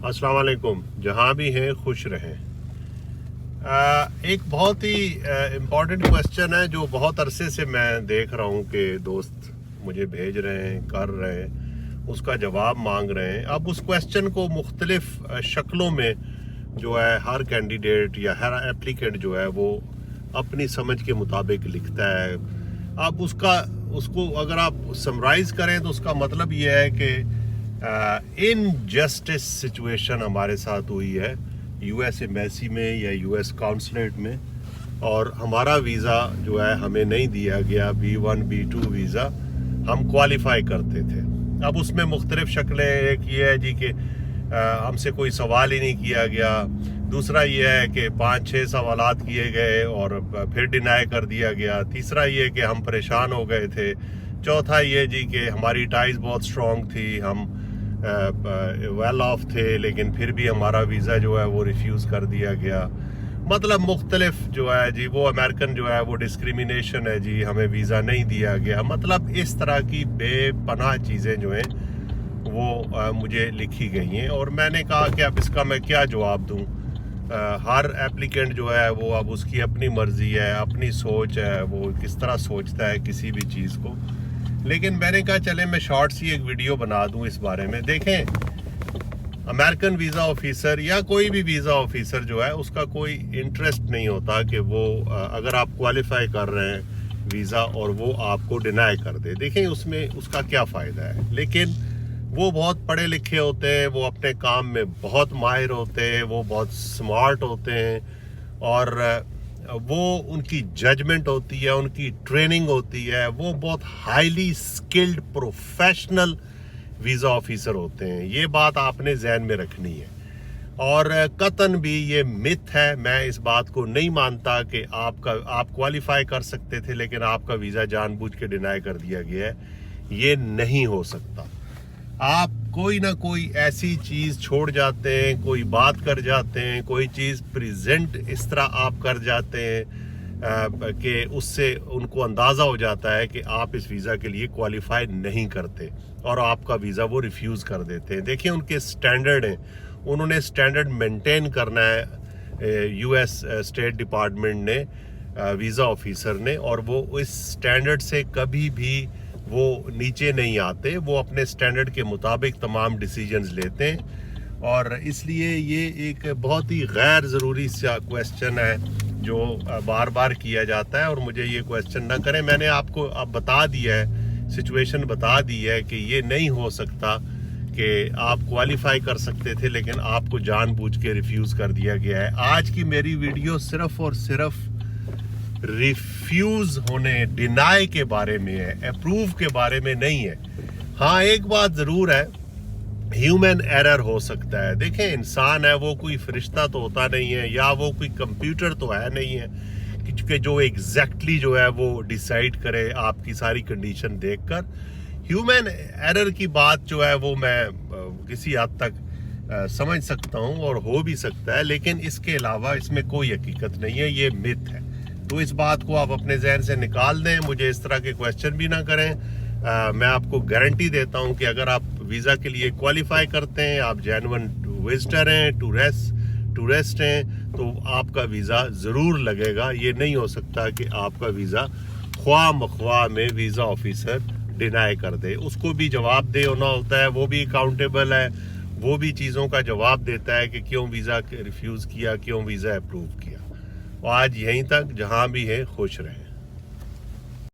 अस्सलाम वालेकुम। जहाँ भी हैं खुश रहें। एक बहुत ही इम्पॉर्टेंट क्वेश्चन है जो बहुत अरसे से मैं देख रहा हूँ कि दोस्त मुझे भेज रहे हैं, कर रहे हैं, उसका जवाब मांग रहे हैं। अब उस क्वेश्चन को मुख्तलिफ शक्लों में जो है हर कैंडिडेट या हर एप्लीकेंट जो है वो अपनी समझ के मुताबिक लिखता है। अब उसको अगर आप समराइज करें तो उसका मतलब ये है कि इनजस्टिस सिचुएशन हमारे साथ हुई है यूएस एम्बेसी में या यूएस काउंसलेट में, और हमारा वीज़ा जो है हमें नहीं दिया गया। B1 B2 वीज़ा हम क्वालिफाई करते थे। अब उसमें मुख्तलिफ शक्लें, एक ये है जी कि हमसे कोई सवाल ही नहीं किया गया। दूसरा ये है कि 5-6 सवालात किए गए और फिर डिनाई कर दिया गया। तीसरा ये कि हम परेशान हो गए थे। चौथा ये जी कि हमारी टाइज बहुत स्ट्रॉन्ग थी, हम वेल ऑफ थे, लेकिन फिर भी हमारा वीज़ा जो है वो रिफ्यूज़ कर दिया गया। मतलब मुख्तलिफ जो है जी वो अमेरिकन जो है वो डिस्क्रिमिनेशन है जी, हमें वीज़ा नहीं दिया गया। मतलब इस तरह की बेपनाह चीज़ें जो हैं वो मुझे लिखी गई हैं, और मैंने कहा कि अब इसका मैं क्या जवाब दूं। हर एप्लीकेंट जो है वो अब उसकी अपनी मर्ज़ी है, अपनी सोच है, वो किस तरह सोचता है किसी भी चीज़ को। लेकिन मैंने कहा चले मैं शॉर्ट सी एक वीडियो बना दूं इस बारे में। देखें, अमेरिकन वीज़ा ऑफिसर या कोई भी वीज़ा ऑफिसर जो है उसका कोई इंटरेस्ट नहीं होता कि वो अगर आप क्वालिफाई कर रहे हैं वीज़ा और वो आपको डिनाई कर दे। देखें उसमें उसका क्या फ़ायदा है। लेकिन वो बहुत पढ़े लिखे होते हैं, वो अपने काम में बहुत माहिर होते हैं, वो बहुत स्मार्ट होते हैं, और वो उनकी जजमेंट होती है, उनकी ट्रेनिंग होती है, वो बहुत highly skilled professional visa officer होते हैं। ये बात आपने जहन में रखनी है। और कतन भी ये मिथ है, मैं इस बात को नहीं मानता कि आप क्वालिफाई कर सकते थे लेकिन आपका वीज़ा जानबूझ के डिनाई कर दिया गया है। ये नहीं हो सकता। आप कोई ना कोई ऐसी चीज़ छोड़ जाते हैं, कोई बात कर जाते हैं, कोई चीज़ प्रेजेंट इस तरह आप कर जाते हैं कि उससे उनको अंदाज़ा हो जाता है कि आप इस वीज़ा के लिए क्वालिफाई नहीं करते, और आपका वीज़ा वो रिफ्यूज़ कर देते हैं। देखिए उनके स्टैंडर्ड हैं, उन्होंने स्टैंडर्ड मेंटेन करना है यूएस स्टेट डिपार्टमेंट ने, वीज़ा ऑफिसर ने, और वो इस स्टैंडर्ड से कभी भी वो नीचे नहीं आते। वो अपने स्टैंडर्ड के मुताबिक तमाम डिसीजंस लेते हैं, और इसलिए ये एक बहुत ही गैर ज़रूरी सा क्वेश्चन है जो बार बार किया जाता है। और मुझे ये क्वेश्चन ना करें, मैंने आपको अब बता दिया है, सिचुएशन बता दी है कि ये नहीं हो सकता कि आप क्वालिफाई कर सकते थे लेकिन आपको जानबूझ के रिफ्यूज़ कर दिया गया है। आज की मेरी वीडियो सिर्फ और सिर्फ रिफ्यूज होने, डिनाई के बारे में है, अप्रूव के बारे में नहीं है। हाँ, एक बात ज़रूर है, ह्यूमन एरर हो सकता है। देखें, इंसान है, वो कोई फरिश्ता तो होता नहीं है, या वो कोई कंप्यूटर तो है नहीं है कि जो एग्जैक्टली जो है वो डिसाइड करे आपकी सारी कंडीशन देखकर। ह्यूमन एरर की बात जो है वो मैं किसी हद तक समझ सकता हूँ, और हो भी सकता है, लेकिन इसके अलावा इसमें कोई हकीकत नहीं है, ये मिथ है। तो इस बात को आप अपने जहन से निकाल दें, मुझे इस तरह के क्वेश्चन भी ना करें। मैं आपको गारंटी देता हूं कि अगर आप वीज़ा के लिए क्वालिफाई करते हैं, आप जेन्युइन विजिटर हैं, टूरिस्ट हैं, तो आपका वीज़ा ज़रूर लगेगा। ये नहीं हो सकता कि आपका वीज़ा ख्वाह मख्वाह में वीज़ा ऑफिसर डिनाई कर दे। उसको भी जवाब दे होना होता है, वो भी अकाउंटेबल है, वो भी चीज़ों का जवाब देता है कि क्यों वीज़ा रिफ्यूज़ किया, क्यों वीज़ा अप्रूव किया। आज यहीं तक, जहां भी है खुश रहें।